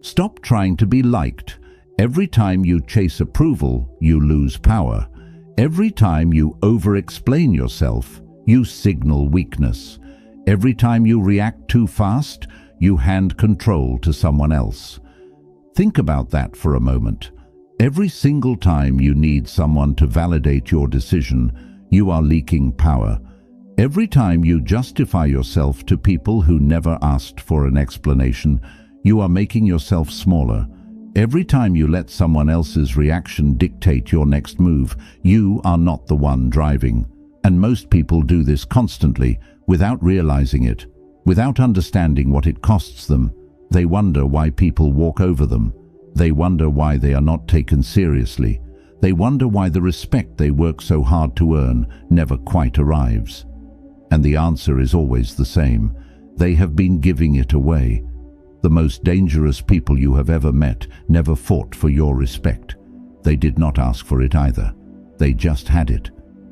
Stop trying to be liked. Every time you chase approval, you lose power. Every time you over-explain yourself, you signal weakness. Every time you react too fast, you hand control to someone else. Think about that for a moment. Every single time you need someone to validate your decision, you are leaking power. Every time you justify yourself to people who never asked for an explanation, you are making yourself smaller. Every time you let someone else's reaction dictate your next move, you are not the one driving. And most people do this constantly, without realizing it, without understanding what it costs them. They wonder why people walk over them. They wonder why they are not taken seriously. They wonder why the respect they work so hard to earn never quite arrives. And the answer is always the same. They have been giving it away. The most dangerous people you have ever met never fought for your respect. They did not ask for it either. They just had it.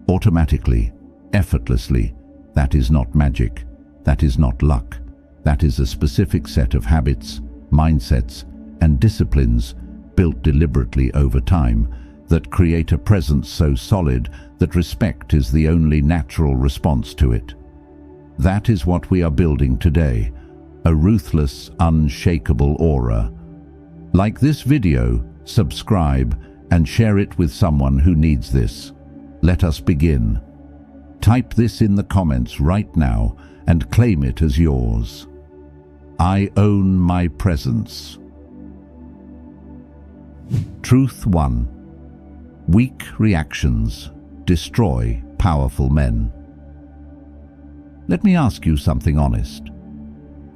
Automatically, effortlessly. That is not magic. That is not luck. That is a specific set of habits, mindsets, and disciplines built deliberately over time that create a presence so solid that respect is the only natural response to it. That is what we are building today. A ruthless, unshakable aura. Like this video, subscribe, and share it with someone who needs this. Let us begin. Type this in the comments right now and claim it as yours. I own my presence. Truth 1. Weak reactions destroy powerful men. Let me ask you something honest.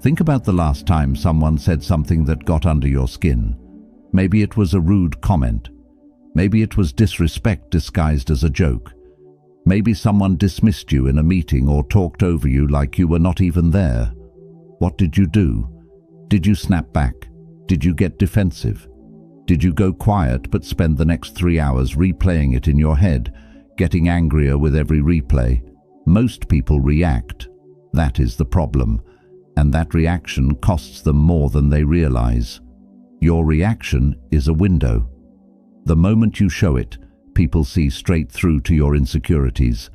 Think about the last time someone said something that got under your skin. Maybe it was a rude comment. Maybe it was disrespect disguised as a joke. Maybe someone dismissed you in a meeting or talked over you like you were not even there. What did you do? Did you snap back? Did you get defensive? Did you go quiet but spend the next 3 hours replaying it in your head, getting angrier with every replay? Most people react. That is the problem. And that reaction costs them more than they realize. Your reaction is a window. The moment you show it, people see straight through to your insecurities.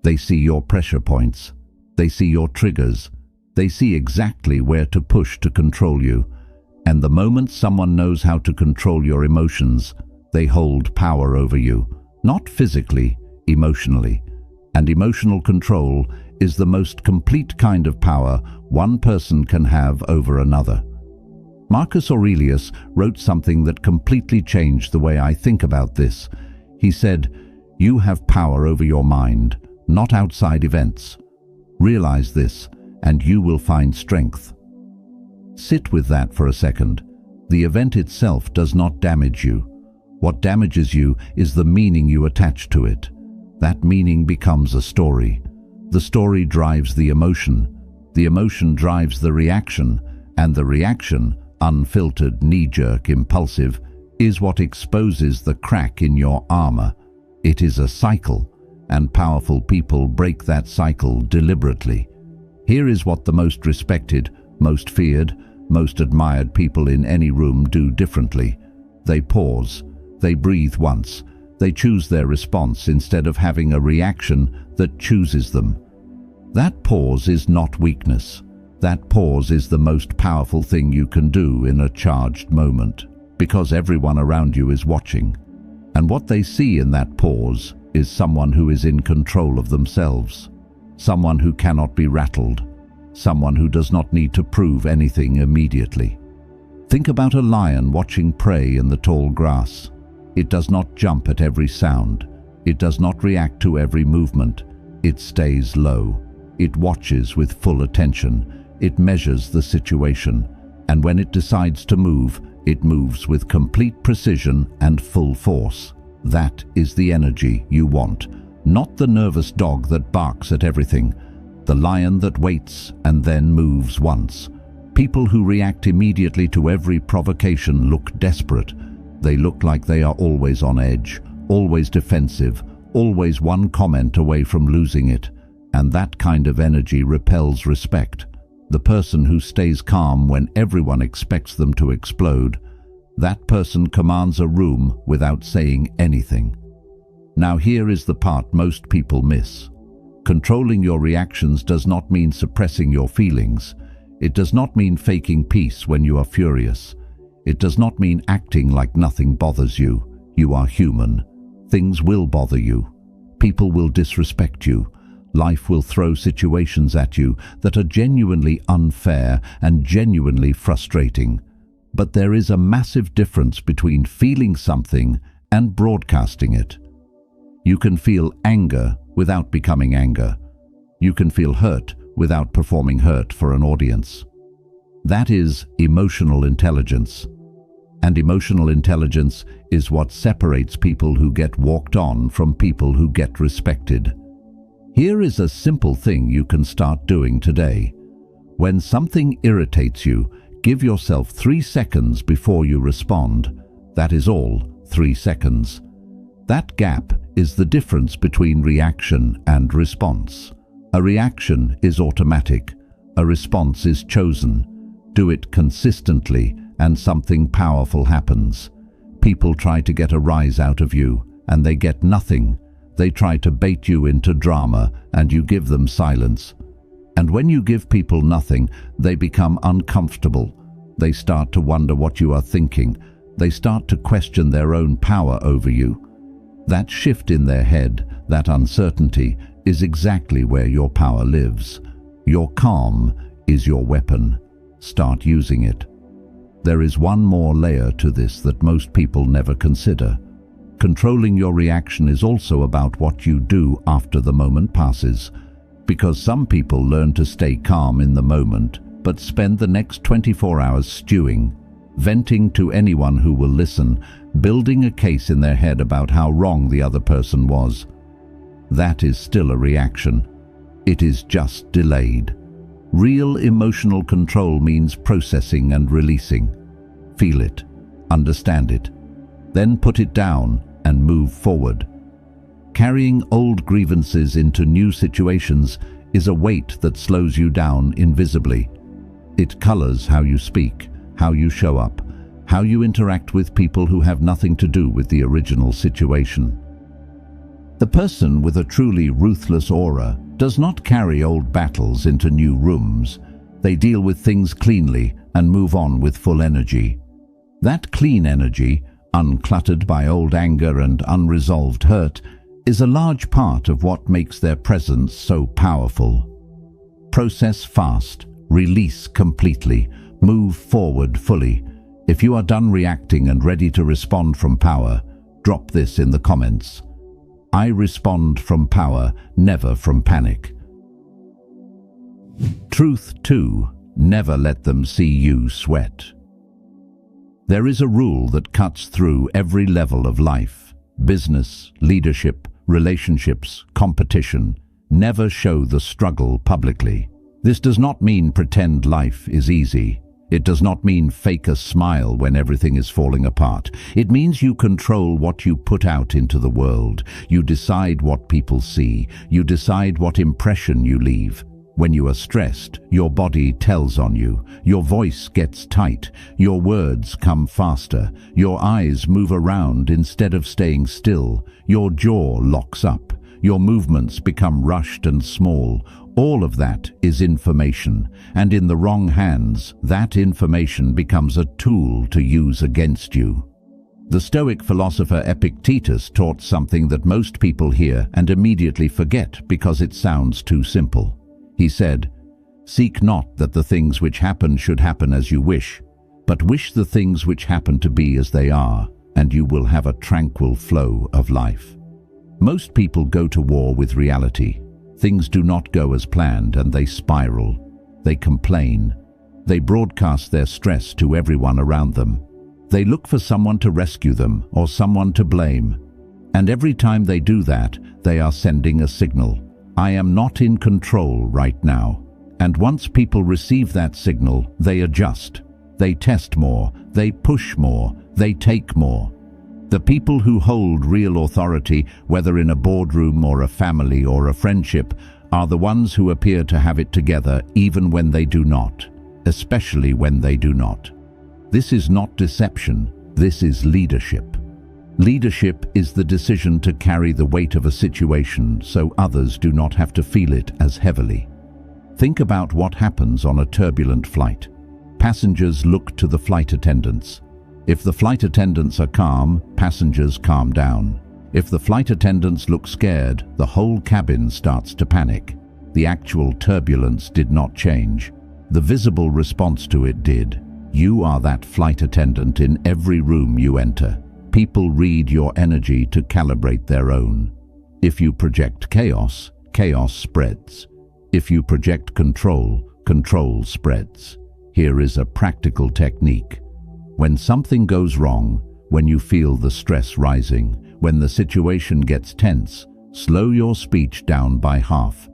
They see your pressure points. They see your triggers. They see exactly where to push to control you. And the moment someone knows how to control your emotions, they hold power over you. Not physically, emotionally. And emotional control is the most complete kind of power one person can have over another. Marcus Aurelius wrote something that completely changed the way I think about this. He said, "You have power over your mind, not outside events. Realize this, and you will find strength." Sit with that for a second. The event itself does not damage you. What damages you is the meaning you attach to it. That meaning becomes a story. The story drives the emotion drives the reaction, and the reaction, unfiltered, knee-jerk, impulsive, is what exposes the crack in your armor. It is a cycle, and powerful people break that cycle deliberately. Here is what the most respected, most feared, most admired people in any room do differently. They pause, they breathe once, they choose their response instead of having a reaction that chooses them. That pause is not weakness. That pause is the most powerful thing you can do in a charged moment, because everyone around you is watching. And what they see in that pause is someone who is in control of themselves, someone who cannot be rattled, someone who does not need to prove anything immediately. Think about a lion watching prey in the tall grass. It does not jump at every sound. It does not react to every movement. It stays low. It watches with full attention. It measures the situation. And when it decides to move, it moves with complete precision and full force. That is the energy you want. Not the nervous dog that barks at everything. The lion that waits and then moves once. People who react immediately to every provocation look desperate. They look like they are always on edge, always defensive, always one comment away from losing it. And that kind of energy repels respect. the person who stays calm when everyone expects them to explode, that person commands a room without saying anything. Now here is the part most people miss. Controlling your reactions does not mean suppressing your feelings. It does not mean faking peace when you are furious. It does not mean acting like nothing bothers you. You are human. Things will bother you. People will disrespect you. Life will throw situations at you that are genuinely unfair and genuinely frustrating. But there is a massive difference between feeling something and broadcasting it. You can feel anger without becoming anger. You can feel hurt without performing hurt for an audience. That is emotional intelligence. And emotional intelligence is what separates people who get walked on from people who get respected. Here is a simple thing you can start doing today. When something irritates you, give yourself 3 seconds before you respond. That is all, 3 seconds. That gap is the difference between reaction and response. A reaction is automatic. A response is chosen. Do it consistently and something powerful happens. People try to get a rise out of you and they get nothing. They try to bait you into drama and you give them silence. And when you give people nothing, they become uncomfortable. They start to wonder what you are thinking. They start to question their own power over you. That shift in their head, that uncertainty, is exactly where your power lives. Your calm is your weapon. Start using it. There is one more layer to this that most people never consider. Controlling your reaction is also about what you do after the moment passes. Because some people learn to stay calm in the moment, but spend the next 24 hours stewing, venting to anyone who will listen, building a case in their head about how wrong the other person was. That is still a reaction. It is just delayed. Real emotional control means processing and releasing. Feel it, understand it, then put it down and move forward. Carrying old grievances into new situations is a weight that slows you down invisibly. It colors how you speak, how you show up, how you interact with people who have nothing to do with the original situation. The person with a truly ruthless aura does not carry old battles into new rooms. They deal with things cleanly and move on with full energy. That clean energy, uncluttered by old anger and unresolved hurt, is a large part of what makes their presence so powerful. Process fast, release completely, move forward fully. If you are done reacting and ready to respond from power, drop this in the comments. I respond from power, never from panic. Truth 2. Never let them see you sweat. There is a rule that cuts through every level of life. Business, leadership, relationships, competition. Never show the struggle publicly. This does not mean pretend life is easy. It does not mean fake a smile when everything is falling apart. It means you control what you put out into the world. You decide what people see. You decide what impression you leave. When you are stressed, your body tells on you. Your voice gets tight. Your words come faster. Your eyes move around instead of staying still. Your jaw locks up. Your movements become rushed and small. All of that is information, and in the wrong hands, that information becomes a tool to use against you. The Stoic philosopher Epictetus taught something that most people hear and immediately forget because it sounds too simple. He said, "Seek not that the things which happen should happen as you wish, but wish the things which happen to be as they are, and you will have a tranquil flow of life." Most people go to war with reality. Things do not go as planned and they spiral. They complain. They broadcast their stress to everyone around them. They look for someone to rescue them or someone to blame. And every time they do that, they are sending a signal. I am not in control right now. And once people receive that signal, they adjust. They test more. They push more. They take more. The people who hold real authority, whether in a boardroom or a family or a friendship, are the ones who appear to have it together even when they do not, especially when they do not. This is not deception, this is leadership. Leadership is the decision to carry the weight of a situation so others do not have to feel it as heavily. Think about what happens on a turbulent flight. Passengers look to the flight attendants. If the flight attendants are calm, passengers calm down. If the flight attendants look scared, the whole cabin starts to panic. The actual turbulence did not change. The visible response to it did. You are that flight attendant in every room you enter. People read your energy to calibrate their own. If you project chaos, chaos spreads. If you project control, control spreads. Here is a practical technique. When something goes wrong, when you feel the stress rising, when the situation gets tense, slow your speech down by half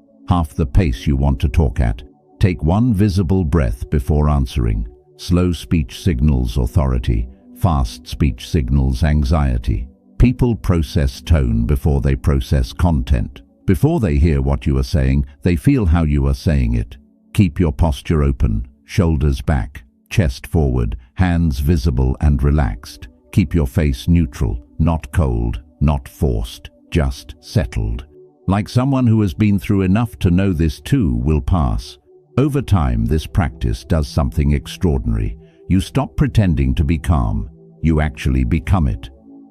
the pace you want to talk at. Take one visible breath before answering. Slow speech signals authority. Fast speech signals anxiety. People process tone before they process content. Before they hear what you are saying, they feel how you are saying it. Keep your posture open, shoulders back, chest forward, hands visible and relaxed. Keep your face neutral, not cold, not forced, just settled. Like someone who has been through enough to know this too will pass. Over time, this practice does something extraordinary. You stop pretending to be calm. You actually become it.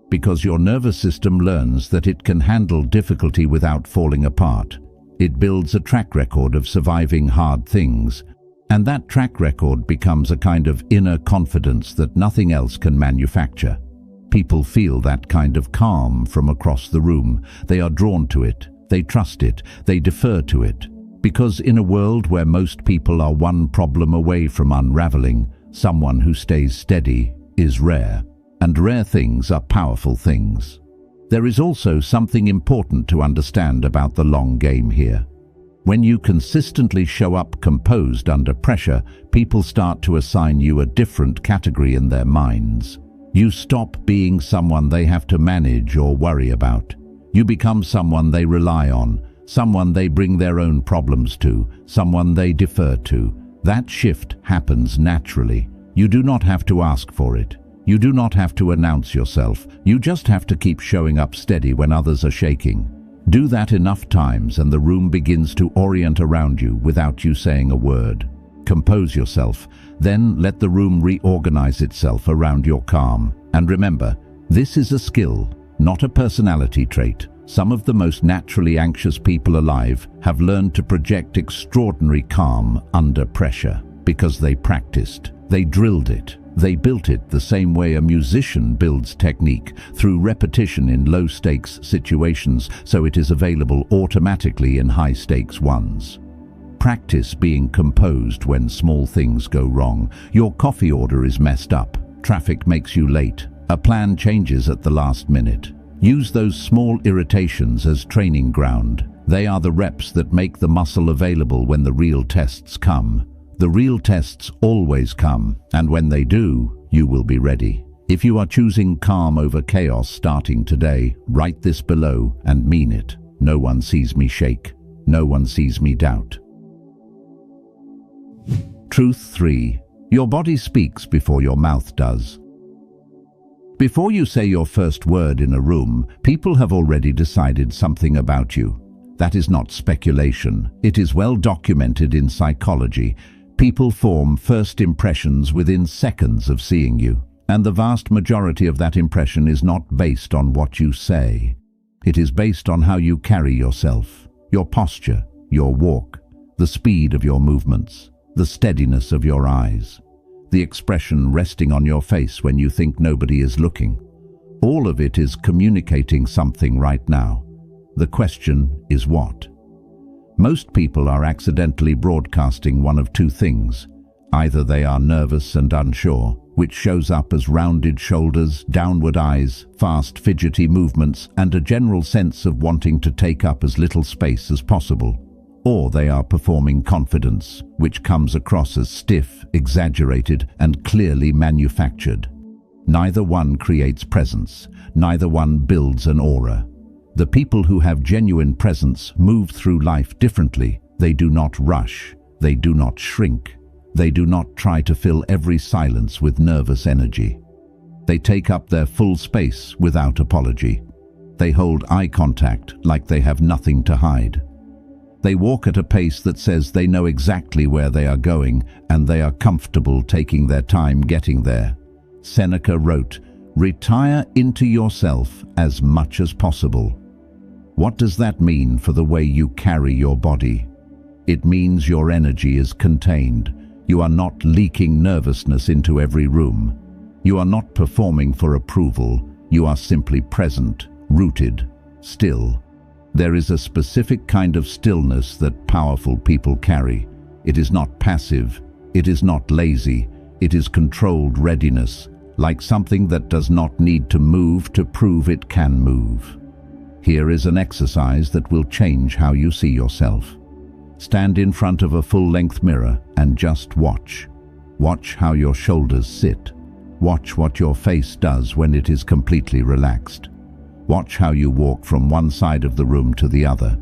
Because your nervous system learns that it can handle difficulty without falling apart. It builds a track record of surviving hard things. And that track record becomes a kind of inner confidence that nothing else can manufacture. People feel that kind of calm from across the room. They are drawn to it. They trust it. They defer to it. Because in a world where most people are one problem away from unraveling, someone who stays steady is rare. And rare things are powerful things. There is also something important to understand about the long game here. When you consistently show up composed under pressure, people start to assign you a different category in their minds. You stop being someone they have to manage or worry about. You become someone they rely on, someone they bring their own problems to, someone they defer to. That shift happens naturally. You do not have to ask for it. You do not have to announce yourself. You just have to keep showing up steady when others are shaking. Do that enough times and the room begins to orient around you without you saying a word. Compose yourself, then let the room reorganize itself around your calm. And remember, this is a skill, not a personality trait. Some of the most naturally anxious people alive have learned to project extraordinary calm under pressure because they practiced, they drilled it. They built it the same way a musician builds technique, through repetition in low-stakes situations, so it is available automatically in high-stakes ones. Practice being composed when small things go wrong. Your coffee order is messed up. Traffic makes you late. A plan changes at the last minute. Use those small irritations as training ground. They are the reps that make the muscle available when the real tests come. The real tests always come, and when they do, you will be ready. If you are choosing calm over chaos starting today, write this below and mean it. No one sees me shake. No one sees me doubt. Truth 3. Your body speaks before your mouth does. Before you say your first word in a room, people have already decided something about you. That is not speculation. It is well documented in psychology. People form first impressions within seconds of seeing you, and the vast majority of that impression is not based on what you say. It is based on how you carry yourself, your posture, your walk, the speed of your movements, the steadiness of your eyes, the expression resting on your face when you think nobody is looking. All of it is communicating something right now. The question is what? Most people are accidentally broadcasting one of two things. Either they are nervous and unsure, which shows up as rounded shoulders, downward eyes, fast fidgety movements, and a general sense of wanting to take up as little space as possible. Or they are performing confidence, which comes across as stiff, exaggerated, and clearly manufactured. Neither one creates presence. Neither one builds an aura. The people who have genuine presence move through life differently. They do not rush. They do not shrink. They do not try to fill every silence with nervous energy. They take up their full space without apology. They hold eye contact like they have nothing to hide. They walk at a pace that says they know exactly where they are going, and they are comfortable taking their time getting there. Seneca wrote, "Retire into yourself as much as possible." What does that mean for the way you carry your body? It means your energy is contained. You are not leaking nervousness into every room. You are not performing for approval. You are simply present, rooted, still. There is a specific kind of stillness that powerful people carry. It is not passive. It is not lazy. It is controlled readiness, like something that does not need to move to prove it can move. Here is an exercise that will change how you see yourself. Stand in front of a full-length mirror and just watch. Watch how your shoulders sit. Watch what your face does when it is completely relaxed. Watch how you walk from one side of the room to the other.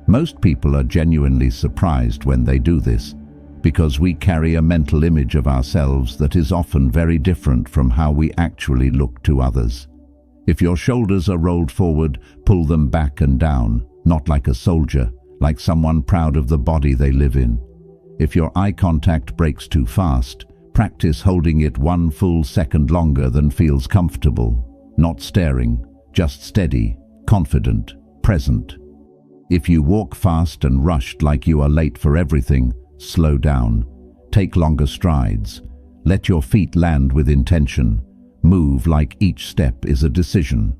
Most people are genuinely surprised when they do this, because we carry a mental image of ourselves that is often very different from how we actually look to others. If your shoulders are rolled forward, pull them back and down, not like a soldier, like someone proud of the body they live in. If your eye contact breaks too fast, practice holding it one full second longer than feels comfortable. Not staring, just steady, confident, present. If you walk fast and rushed like you are late for everything, slow down. Take longer strides. Let your feet land with intention. Move like each step is a decision.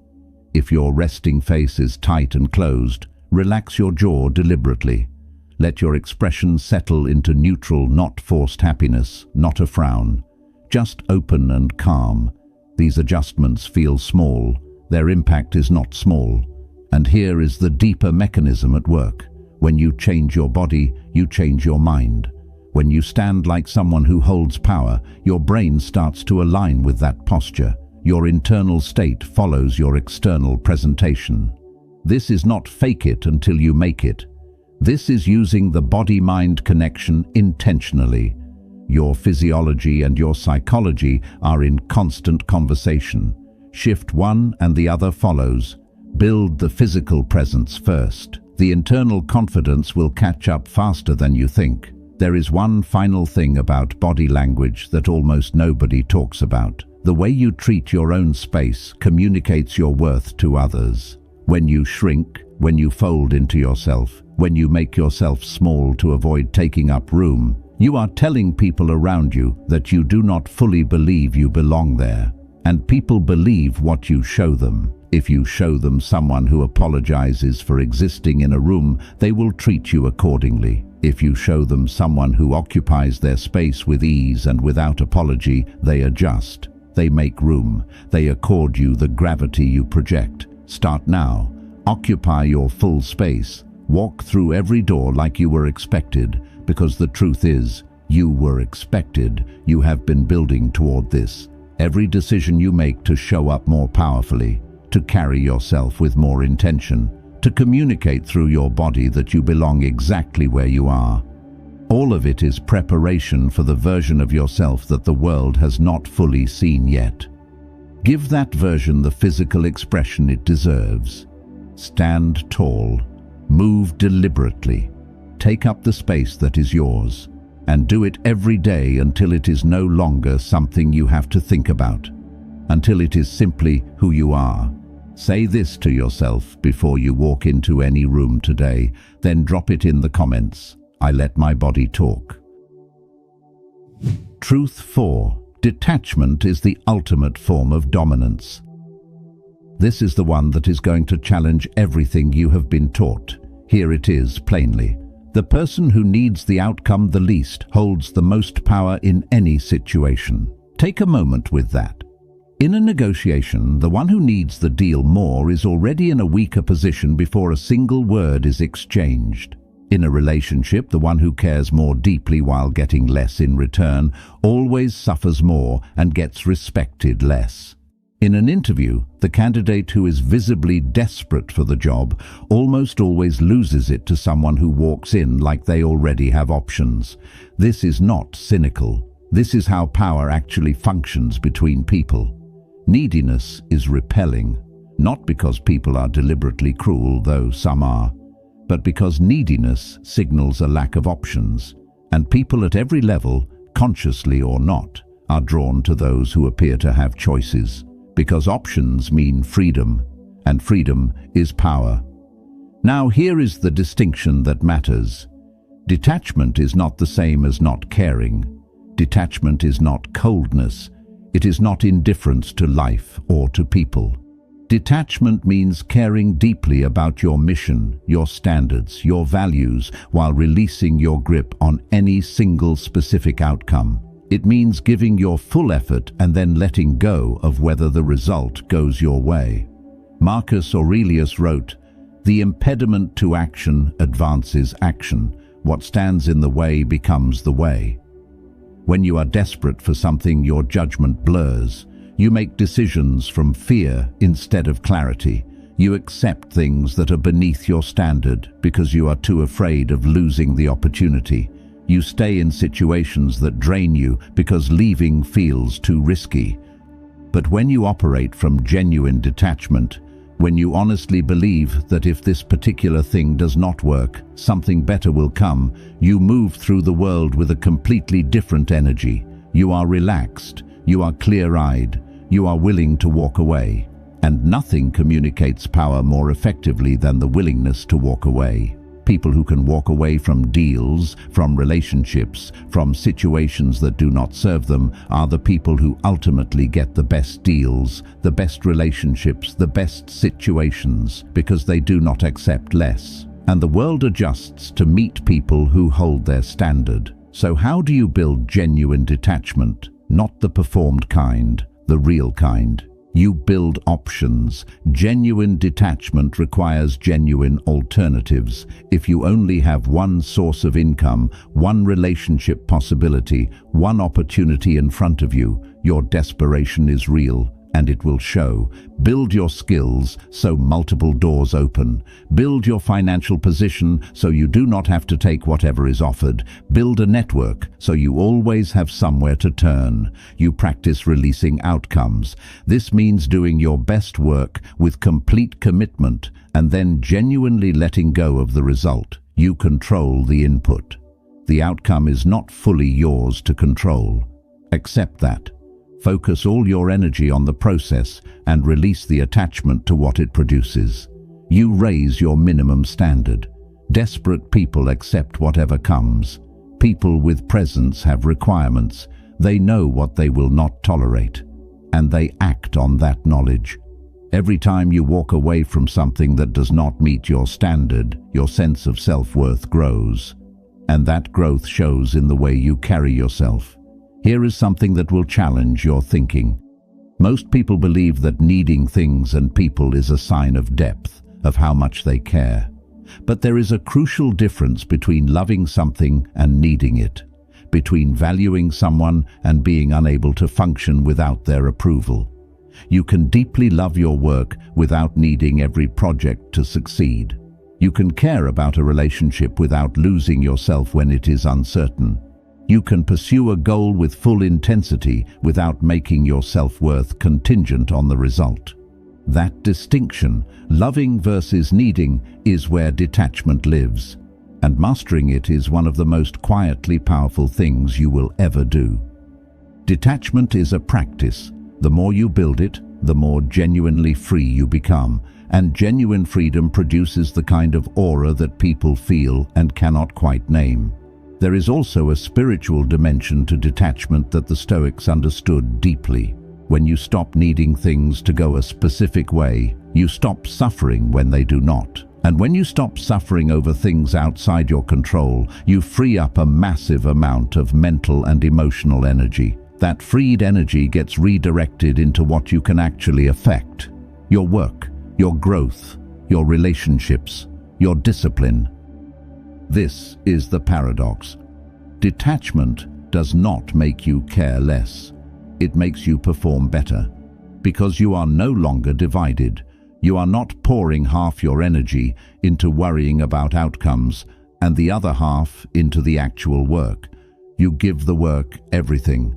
If your resting face is tight and closed, relax your jaw deliberately. Let your expression settle into neutral, not forced happiness, not a frown. Just open and calm. These adjustments feel small. Their impact is not small. And here is the deeper mechanism at work. When you change your body, you change your mind. When you stand like someone who holds power, your brain starts to align with that posture. Your internal state follows your external presentation. This is not fake it until you make it. This is using the body-mind connection intentionally. Your physiology and your psychology are in constant conversation. Shift one and the other follows. Build the physical presence first. The internal confidence will catch up faster than you think. There is one final thing about body language that almost nobody talks about. The way you treat your own space communicates your worth to others. When you shrink, when you fold into yourself, when you make yourself small to avoid taking up room, you are telling people around you that you do not fully believe you belong there. And people believe what you show them. If you show them someone who apologizes for existing in a room, they will treat you accordingly. If you show them someone who occupies their space with ease and without apology, they adjust. They make room. They accord you the gravity you project. Start now. Occupy your full space. Walk through every door like you were expected, because the truth is, you were expected. You have been building toward this. Every decision you make to show up more powerfully, to carry yourself with more intention, to communicate through your body that you belong exactly where you are. All of it is preparation for the version of yourself that the world has not fully seen yet. Give that version the physical expression it deserves. Stand tall. Move deliberately. Take up the space that is yours. And do it every day until it is no longer something you have to think about. Until it is simply who you are. Say this to yourself before you walk into any room today, then drop it in the comments. I let my body talk. Truth 4. Detachment is the ultimate form of dominance. This is the one that is going to challenge everything you have been taught. Here it is, plainly. The person who needs the outcome the least holds the most power in any situation. Take a moment with that. In a negotiation, the one who needs the deal more is already in a weaker position before a single word is exchanged. In a relationship, the one who cares more deeply while getting less in return always suffers more and gets respected less. In an interview, the candidate who is visibly desperate for the job almost always loses it to someone who walks in like they already have options. This is not cynical. This is how power actually functions between people. Neediness is repelling, not because people are deliberately cruel, though some are, but because neediness signals a lack of options, and people at every level, consciously or not, are drawn to those who appear to have choices. Because options mean freedom, and freedom is power. Now here is the distinction that matters. Detachment is not the same as not caring. Detachment is not coldness. It is not indifference to life or to people. Detachment means caring deeply about your mission, your standards, your values, while releasing your grip on any single specific outcome. It means giving your full effort and then letting go of whether the result goes your way. Marcus Aurelius wrote, "The impediment to action advances action. What stands in the way becomes the way." When you are desperate for something, your judgment blurs. You make decisions from fear instead of clarity. You accept things that are beneath your standard because you are too afraid of losing the opportunity. You stay in situations that drain you because leaving feels too risky. But when you operate from genuine detachment, when you honestly believe that if this particular thing does not work, something better will come, you move through the world with a completely different energy. You are relaxed, you are clear-eyed, you are willing to walk away. And nothing communicates power more effectively than the willingness to walk away. People who can walk away from deals, from relationships, from situations that do not serve them are the people who ultimately get the best deals, the best relationships, the best situations, because they do not accept less. And the world adjusts to meet people who hold their standard. So how do you build genuine detachment? Not the performed kind, the real kind. You build options. Genuine detachment requires genuine alternatives. If you only have one source of income, one relationship possibility, one opportunity in front of you, your desperation is real, and it will show. Build your skills so multiple doors open. Build your financial position so you do not have to take whatever is offered. Build a network so you always have somewhere to turn. You practice releasing outcomes. This means doing your best work with complete commitment and then genuinely letting go of the result. You control the input. The outcome is not fully yours to control. Accept that. Focus all your energy on the process and release the attachment to what it produces. You raise your minimum standard. Desperate people accept whatever comes. People with presence have requirements. They know what they will not tolerate, and they act on that knowledge. Every time you walk away from something that does not meet your standard, your sense of self-worth grows, and that growth shows in the way you carry yourself. Here is something that will challenge your thinking. Most people believe that needing things and people is a sign of depth, of how much they care. But there is a crucial difference between loving something and needing it, between valuing someone and being unable to function without their approval. You can deeply love your work without needing every project to succeed. You can care about a relationship without losing yourself when it is uncertain. You can pursue a goal with full intensity without making your self-worth contingent on the result. That distinction, loving versus needing, is where detachment lives, and mastering it is one of the most quietly powerful things you will ever do. Detachment is a practice. The more you build it, the more genuinely free you become, and genuine freedom produces the kind of aura that people feel and cannot quite name. There is also a spiritual dimension to detachment that the Stoics understood deeply. When you stop needing things to go a specific way, you stop suffering when they do not. And when you stop suffering over things outside your control, you free up a massive amount of mental and emotional energy. That freed energy gets redirected into what you can actually affect: your work, your growth, your relationships, your discipline. This is the paradox. Detachment does not make you care less. It makes you perform better. because you are no longer divided. You are not pouring half your energy into worrying about outcomes and the other half into the actual work. You give the work everything,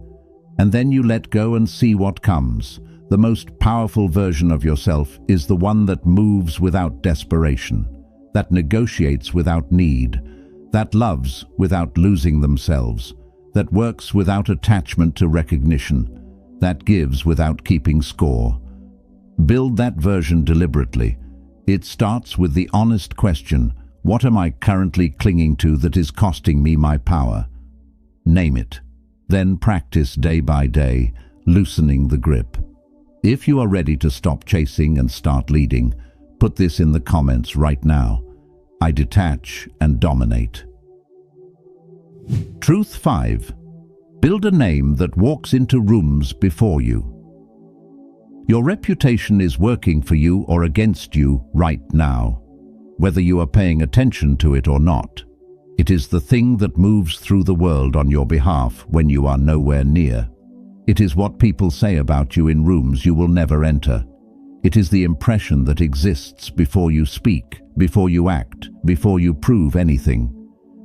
and then you let go and see what comes. The most powerful version of yourself is the one that moves without desperation, that negotiates without need, that loves without losing themselves, that works without attachment to recognition, that gives without keeping score. Build that version deliberately. It starts with the honest question, what am I currently clinging to that is costing me my power? Name it. Then practice day by day, loosening the grip. If you are ready to stop chasing and start leading, put this in the comments right now. I detach and dominate. Truth 5. Build a name that walks into rooms before you. Your reputation is working for you or against you right now, whether you are paying attention to it or not. It is the thing that moves through the world on your behalf when you are nowhere near. It is what people say about you in rooms you will never enter. It is the impression that exists before you speak, before you act, before you prove anything.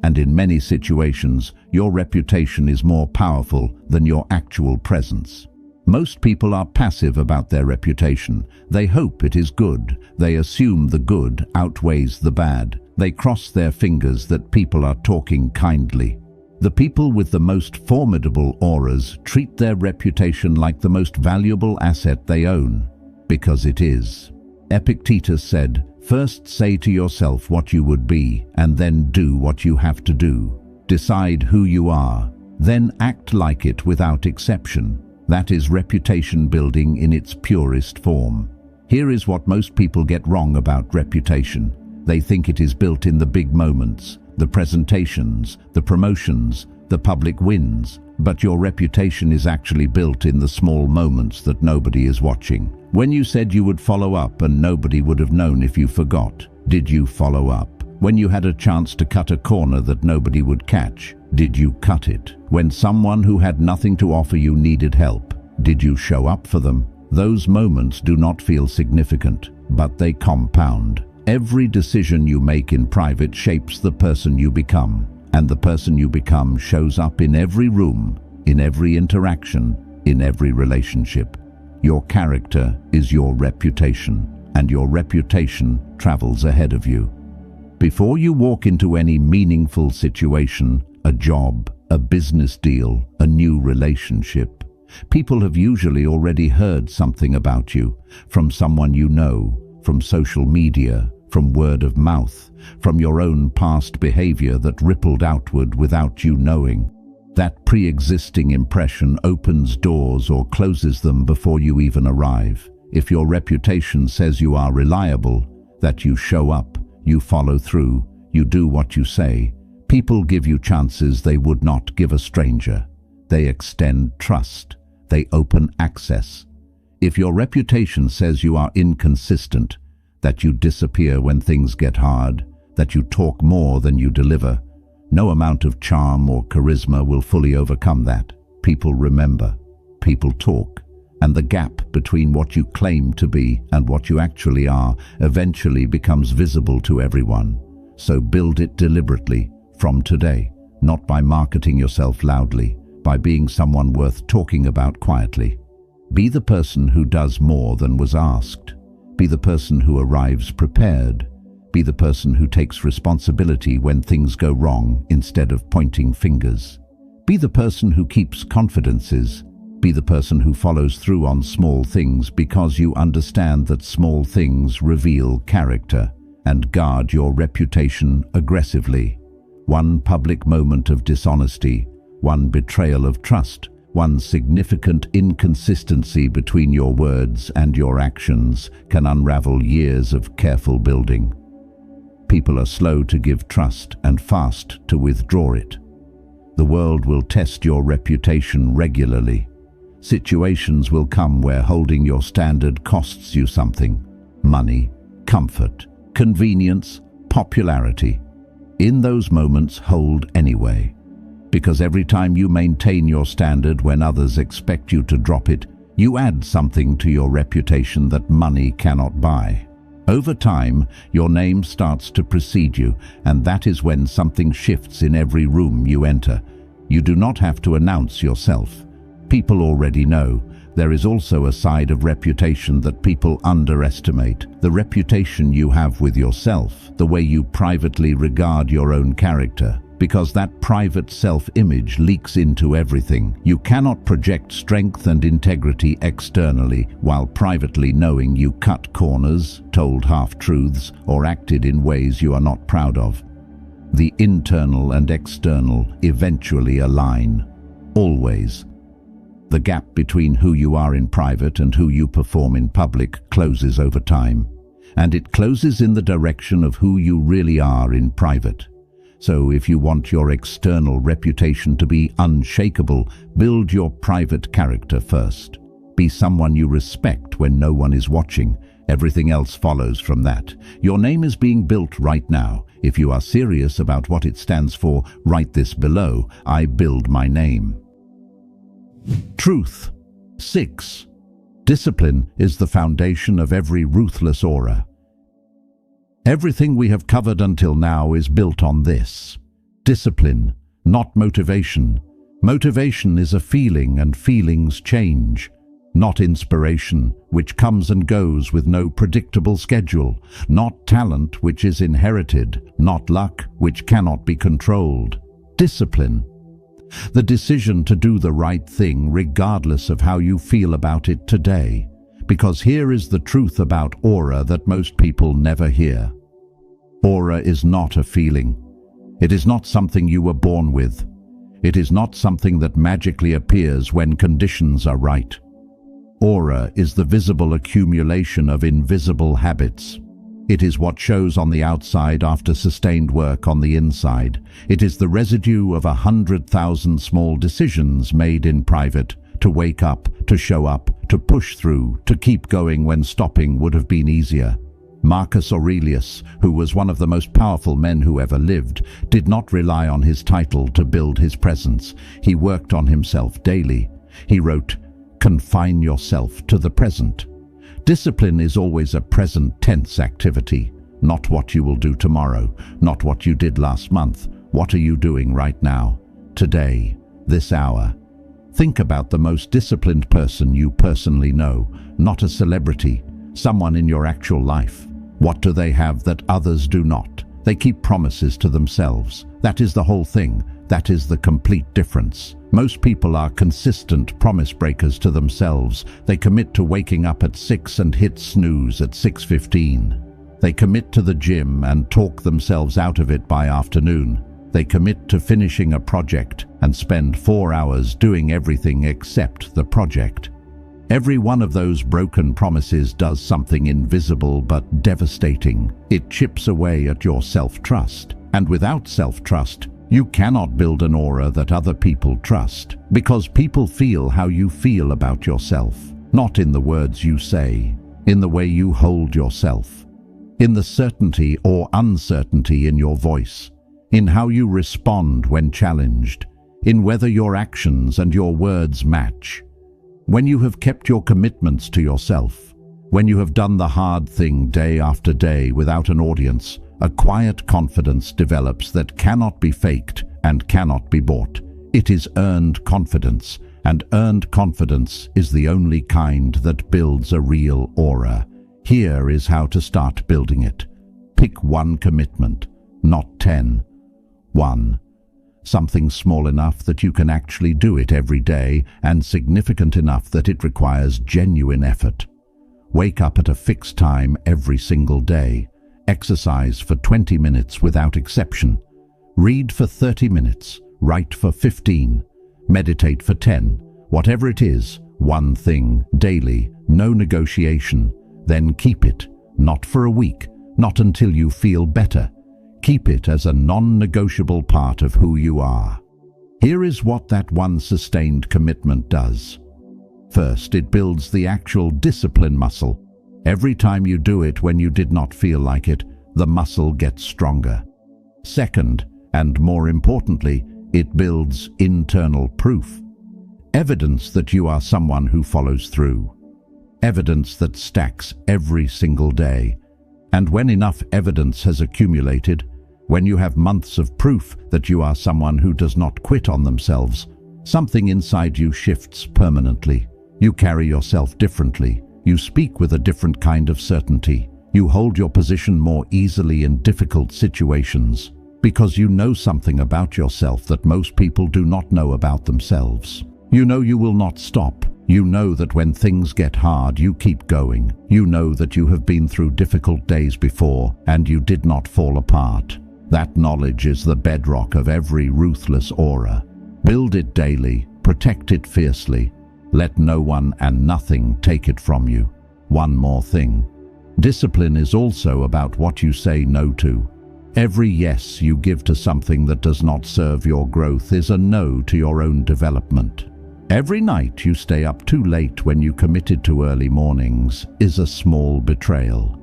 And in many situations, your reputation is more powerful than your actual presence. Most people are passive about their reputation. They hope it is good. They assume the good outweighs the bad. They cross their fingers that people are talking kindly. The people with the most formidable auras treat their reputation like the most valuable asset they own, because it is. Epictetus said, "First say to yourself what you would be, and then do what you have to do. Decide who you are, then act like it without exception." That is reputation building in its purest form. Here is what most people get wrong about reputation. They think it is built in the big moments, the presentations, the promotions, the public wins, but your reputation is actually built in the small moments that nobody is watching. When you said you would follow up and nobody would have known if you forgot, did you follow up? When you had a chance to cut a corner that nobody would catch, did you cut it? When someone who had nothing to offer you needed help, did you show up for them? Those moments do not feel significant, but they compound. Every decision you make in private shapes the person you become, and the person you become shows up in every room, in every interaction, in every relationship. Your character is your reputation, and your reputation travels ahead of you. Before you walk into any meaningful situation, a job, a business deal, a new relationship, people have usually already heard something about you, from someone you know, from social media, from word of mouth, from your own past behavior that rippled outward without you knowing. That pre-existing impression opens doors or closes them before you even arrive. If your reputation says you are reliable, that you show up, you follow through, you do what you say, people give you chances they would not give a stranger. They extend trust. They open access. If your reputation says you are inconsistent, that you disappear when things get hard, that you talk more than you deliver, no amount of charm or charisma will fully overcome that. People remember, people talk, and the gap between what you claim to be and what you actually are eventually becomes visible to everyone. So build it deliberately from today, not by marketing yourself loudly, by being someone worth talking about quietly. Be the person who does more than was asked. Be the person who arrives prepared. Be the person who takes responsibility when things go wrong instead of pointing fingers. Be the person who keeps confidences. Be the person who follows through on small things because you understand that small things reveal character, and guard your reputation aggressively. One public moment of dishonesty, one betrayal of trust, one significant inconsistency between your words and your actions can unravel years of careful building. People are slow to give trust and fast to withdraw it. The world will test your reputation regularly. Situations will come where holding your standard costs you something: money, comfort, convenience, popularity. In those moments, hold anyway. Because every time you maintain your standard when others expect you to drop it, You add something to your reputation that money cannot buy. Over time, your name starts to precede you, and that is when something shifts in every room you enter. You do not have to announce yourself. People already know. There is also a side of reputation that people underestimate. The reputation you have with yourself, the way you privately regard your own character. Because that private self-image leaks into everything. You cannot project strength and integrity externally while privately knowing you cut corners, told half-truths, or acted in ways you are not proud of. The internal and external eventually align. Always. The gap between who you are in private and who you perform in public closes over time. And it closes in the direction of who you really are in private. So if you want your external reputation to be unshakable, build your private character first. Be someone you respect when no one is watching. Everything else follows from that. Your name is being built right now. If you are serious about what it stands for, write this below. I build my name. Truth. 6. Discipline is the foundation of every ruthless aura. Everything we have covered until now is built on this. Discipline, not motivation. Motivation is a feeling and feelings change. Not inspiration, which comes and goes with no predictable schedule. Not talent, which is inherited. Not luck, which cannot be controlled. Discipline. The decision to do the right thing regardless of how you feel about it today. Because here is the truth about aura that most people never hear. Aura is not a feeling. It is not something you were born with. It is not something that magically appears when conditions are right. Aura is the visible accumulation of invisible habits. It is what shows on the outside after sustained work on the inside. It is the residue of 100,000 small decisions made in private, to wake up, to show up, to push through, to keep going when stopping would have been easier. Marcus Aurelius, who was one of the most powerful men who ever lived, did not rely on his title to build his presence. He worked on himself daily. He wrote, "Confine yourself to the present." Discipline is always a present tense activity, not what you will do tomorrow, not what you did last month. What are you doing right now, today, this hour? Think about the most disciplined person you personally know, not a celebrity, someone in your actual life. What do they have that others do not? They keep promises to themselves. That is the whole thing. That is the complete difference. Most people are consistent promise breakers to themselves. They commit to waking up at 6 and hit snooze at 6:15. They commit to the gym and talk themselves out of it by afternoon. They commit to finishing a project and spend 4 hours doing everything except the project. Every one of those broken promises does something invisible but devastating. It chips away at your self-trust. And without self-trust, you cannot build an aura that other people trust. Because people feel how you feel about yourself. Not in the words you say, in the way you hold yourself. In the certainty or uncertainty in your voice. In how you respond when challenged. In whether your actions and your words match. When you have kept your commitments to yourself, when you have done the hard thing day after day without an audience, a quiet confidence develops that cannot be faked and cannot be bought. It is earned confidence, and earned confidence is the only kind that builds a real aura. Here is how to start building it. Pick one commitment, not 10. 1. Something small enough that you can actually do it every day and significant enough that it requires genuine effort. Wake up at a fixed time every single day. Exercise for 20 minutes without exception. Read for 30 minutes. Write for 15. Meditate for 10. Whatever it is, one thing, daily, no negotiation. Then keep it, not for a week, not until you feel better. Keep it as a non-negotiable part of who you are. Here is what that one sustained commitment does. First, it builds the actual discipline muscle. Every time you do it when you did not feel like it, the muscle gets stronger. Second, and more importantly, it builds internal proof. Evidence that you are someone who follows through. Evidence that stacks every single day. And when enough evidence has accumulated, when you have months of proof that you are someone who does not quit on themselves, something inside you shifts permanently. You carry yourself differently. You speak with a different kind of certainty. You hold your position more easily in difficult situations because you know something about yourself that most people do not know about themselves. You know you will not stop. You know that when things get hard, you keep going. You know that you have been through difficult days before and you did not fall apart. That knowledge is the bedrock of every ruthless aura. Build it daily, protect it fiercely. Let no one and nothing take it from you. One more thing. Discipline is also about what you say no to. Every yes you give to something that does not serve your growth is a no to your own development. Every night you stay up too late when you committed to early mornings is a small betrayal.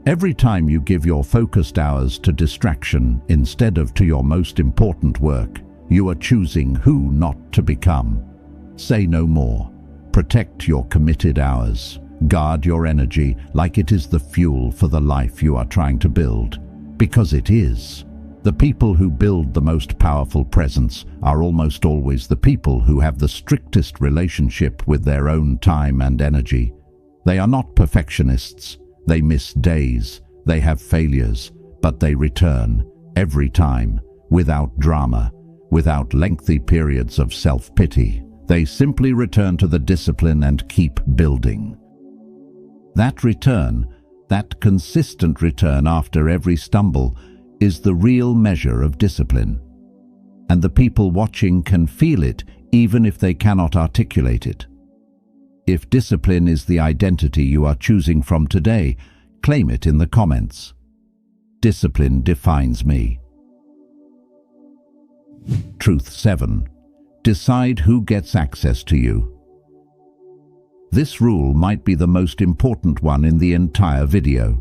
Every time you give your focused hours to distraction instead of to your most important work, you are choosing who not to become. Say no more. Protect your committed hours. Guard your energy like it is the fuel for the life you are trying to build. Because it is. The people who build the most powerful presence are almost always the people who have the strictest relationship with their own time and energy. They are not perfectionists. They miss days. They have failures, but they return every time, without drama, without lengthy periods of self-pity. They simply return to the discipline and keep building. That return, that consistent return after every stumble, is the real measure of discipline. And the people watching can feel it even if they cannot articulate it. If discipline is the identity you are choosing from today, claim it in the comments. Discipline defines me. Truth 7. Decide who gets access to you. This rule might be the most important one in the entire video.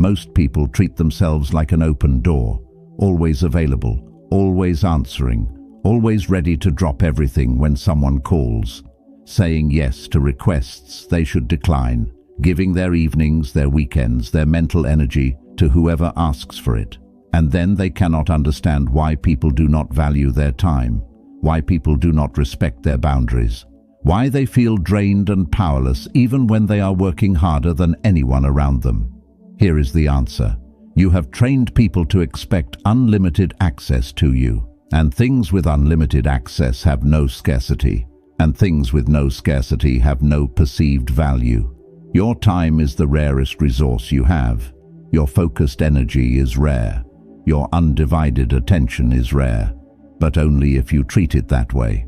Most people treat themselves like an open door, always available, always answering, always ready to drop everything when someone calls, saying yes to requests they should decline, giving their evenings, their weekends, their mental energy to whoever asks for it. And then they cannot understand why people do not value their time, why people do not respect their boundaries, why they feel drained and powerless even when they are working harder than anyone around them. Here is the answer. You have trained people to expect unlimited access to you, and things with unlimited access have no scarcity, and things with no scarcity have no perceived value. Your time is the rarest resource you have. Your focused energy is rare. Your undivided attention is rare, but only if you treat it that way.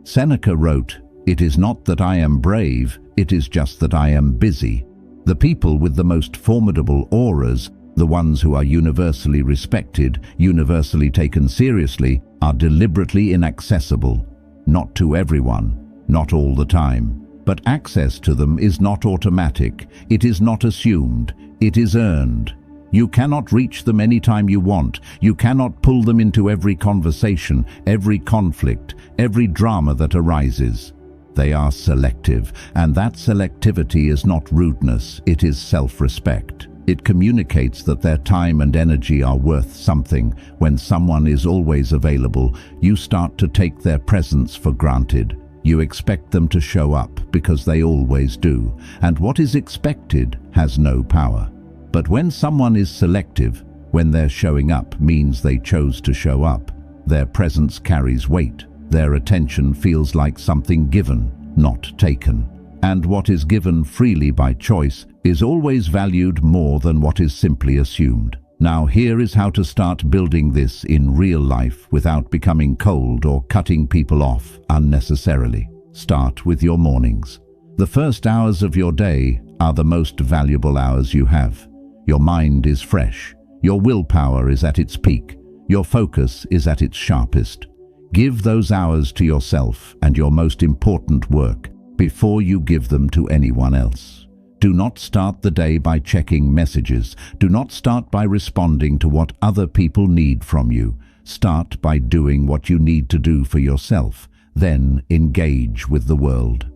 Seneca wrote, "It is not that I am brave, it is just that I am busy." The people with the most formidable auras, the ones who are universally respected, universally taken seriously, are deliberately inaccessible. Not to everyone, not all the time. But access to them is not automatic, it is not assumed, it is earned. You cannot reach them anytime you want. You cannot pull them into every conversation, every conflict, every drama that arises. They are selective, and that selectivity is not rudeness, it is self-respect. It communicates that their time and energy are worth something. When someone is always available, you start to take their presence for granted. You expect them to show up because they always do, and what is expected has no power. But when someone is selective, when their showing up means they chose to show up, their presence carries weight. Their attention feels like something given, not taken. And what is given freely by choice is always valued more than what is simply assumed. Now here is how to start building this in real life without becoming cold or cutting people off unnecessarily. Start with your mornings. The first hours of your day are the most valuable hours you have. Your mind is fresh. Your willpower is at its peak. Your focus is at its sharpest. Give those hours to yourself and your most important work before you give them to anyone else. Do not start the day by checking messages. Do not start by responding to what other people need from you. Start by doing what you need to do for yourself. Then engage with the world.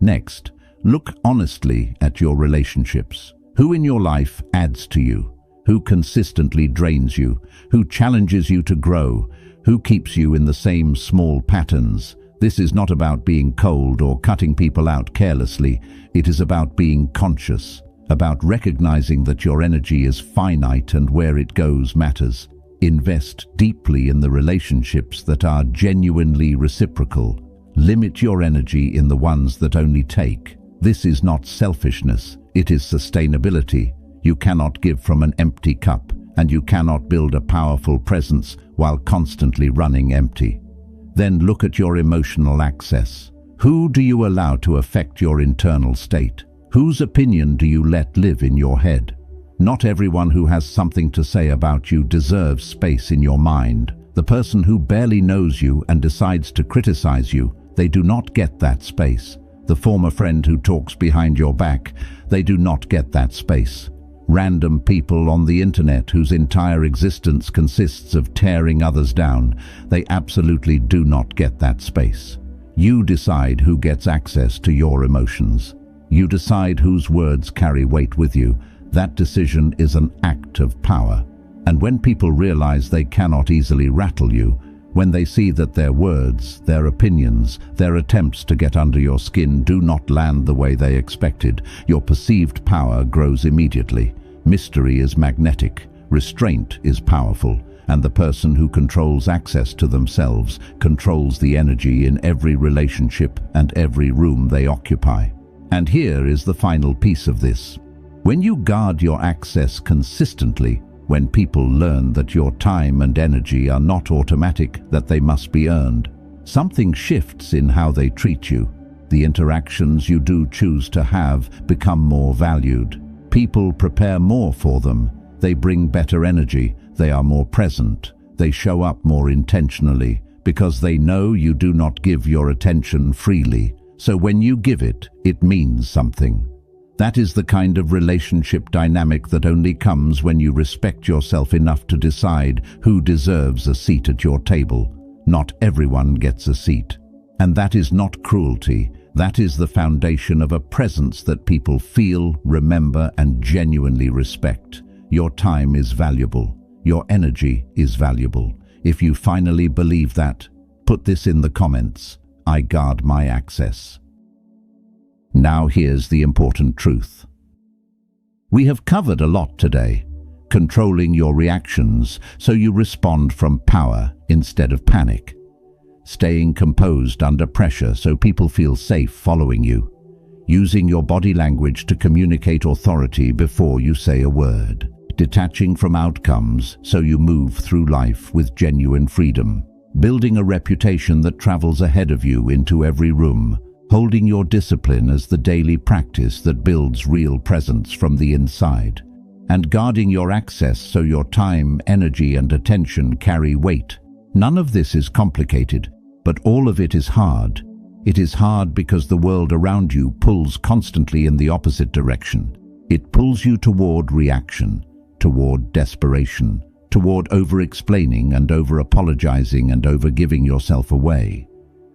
Next, look honestly at your relationships. Who in your life adds to you? Who consistently drains you? Who challenges you to grow? Who keeps you in the same small patterns? This is not about being cold or cutting people out carelessly. It is about being conscious, about recognizing that your energy is finite and where it goes matters. Invest deeply in the relationships that are genuinely reciprocal. Limit your energy in the ones that only take. This is not selfishness, it is sustainability. You cannot give from an empty cup, and you cannot build a powerful presence while constantly running empty. Then look at your emotional access. Who do you allow to affect your internal state? Whose opinion do you let live in your head? Not everyone who has something to say about you deserves space in your mind. The person who barely knows you and decides to criticize you, they do not get that space. The former friend who talks behind your back, they do not get that space. Random people on the internet whose entire existence consists of tearing others down, they absolutely do not get that space. You decide who gets access to your emotions. You decide whose words carry weight with you. That decision is an act of power. And when people realize they cannot easily rattle you, when they see that their words, their opinions, their attempts to get under your skin do not land the way they expected, your perceived power grows immediately. Mystery is magnetic, restraint is powerful, and the person who controls access to themselves controls the energy in every relationship and every room they occupy. And here is the final piece of this. When you guard your access consistently, when people learn that your time and energy are not automatic, that they must be earned, something shifts in how they treat you. The interactions you do choose to have become more valued. People prepare more for them. They bring better energy. They are more present. They show up more intentionally because they know you do not give your attention freely. So when you give it, it means something. That is the kind of relationship dynamic that only comes when you respect yourself enough to decide who deserves a seat at your table. Not everyone gets a seat. And that is not cruelty. That is the foundation of a presence that people feel, remember, and genuinely respect. Your time is valuable. Your energy is valuable. If you finally believe that, put this in the comments. I guard my access. Now here's the important truth. We have covered a lot today. Controlling your reactions so you respond from power instead of panic. Staying composed under pressure so people feel safe following you. Using your body language to communicate authority before you say a word. Detaching from outcomes so you move through life with genuine freedom. Building a reputation that travels ahead of you into every room. Holding your discipline as the daily practice that builds real presence from the inside. And guarding your access so your time, energy, and attention carry weight. None of this is complicated, but all of it is hard. It is hard because the world around you pulls constantly in the opposite direction. It pulls you toward reaction, toward desperation, toward over-explaining and over-apologizing and over-giving yourself away.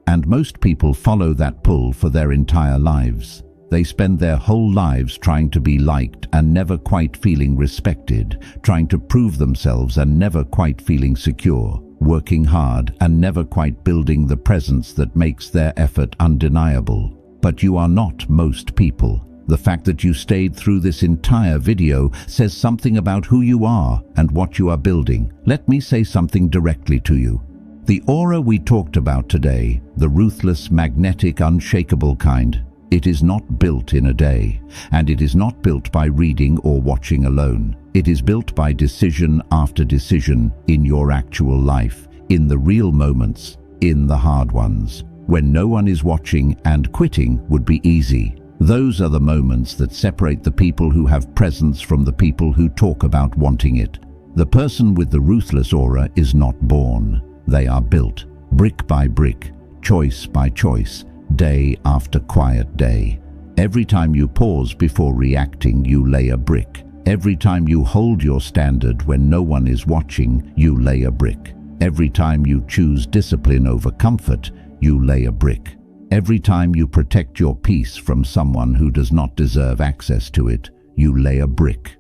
And most people follow that pull for their entire lives. They spend their whole lives trying to be liked and never quite feeling respected, trying to prove themselves and never quite feeling secure, working hard and never quite building the presence that makes their effort undeniable. But you are not most people. The fact that you stayed through this entire video says something about who you are and what you are building. Let me say something directly to you. The aura we talked about today, the ruthless, magnetic, unshakable kind, it is not built in a day, and it is not built by reading or watching alone. It is built by decision after decision in your actual life, in the real moments, in the hard ones, when no one is watching and quitting would be easy. Those are the moments that separate the people who have presence from the people who talk about wanting it. The person with the ruthless aura is not born. They are built, brick by brick, choice by choice, day after quiet day. Every time you pause before reacting, you lay a brick. Every time you hold your standard when no one is watching, you lay a brick. Every time you choose discipline over comfort, you lay a brick. Every time you protect your peace from someone who does not deserve access to it, you lay a brick.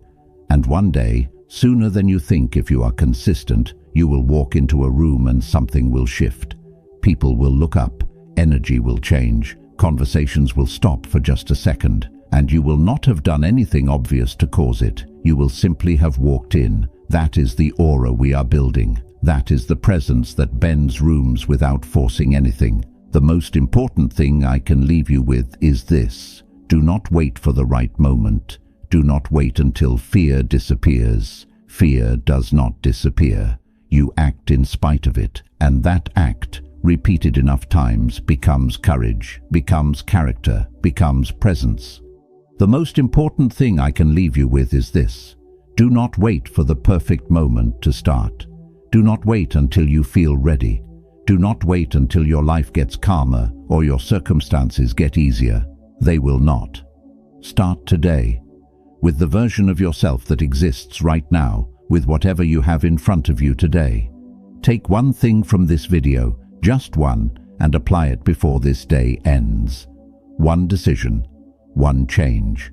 And one day, sooner than you think, if you are consistent, you will walk into a room and something will shift. People will look up, energy will change, conversations will stop for just a second, and you will not have done anything obvious to cause it. You will simply have walked in. That is the aura we are building. That is the presence that bends rooms without forcing anything. The most important thing I can leave you with is this: do not wait for the right moment. Do not wait until fear disappears. Fear does not disappear. You act in spite of it, and that act, repeated enough times, becomes courage, becomes character, becomes presence. The most important thing I can leave you with is this: do not wait for the perfect moment to start. Do not wait until you feel ready. Do not wait until your life gets calmer or your circumstances get easier. They will not. Start today, with the version of yourself that exists right now, with whatever you have in front of you today. Take one thing from this video, just one, and apply it before this day ends. One decision, one change,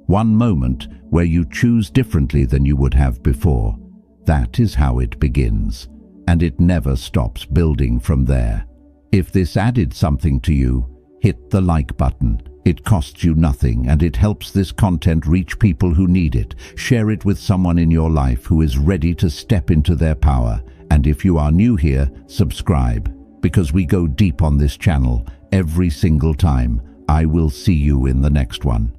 one moment where you choose differently than you would have before. That is how it begins, and it never stops building from there. If this added something to you, hit the like button. It costs you nothing, and it helps this content reach people who need it. Share it with someone in your life who is ready to step into their power. And if you are new here, subscribe, because we go deep on this channel every single time. I will see you in the next one.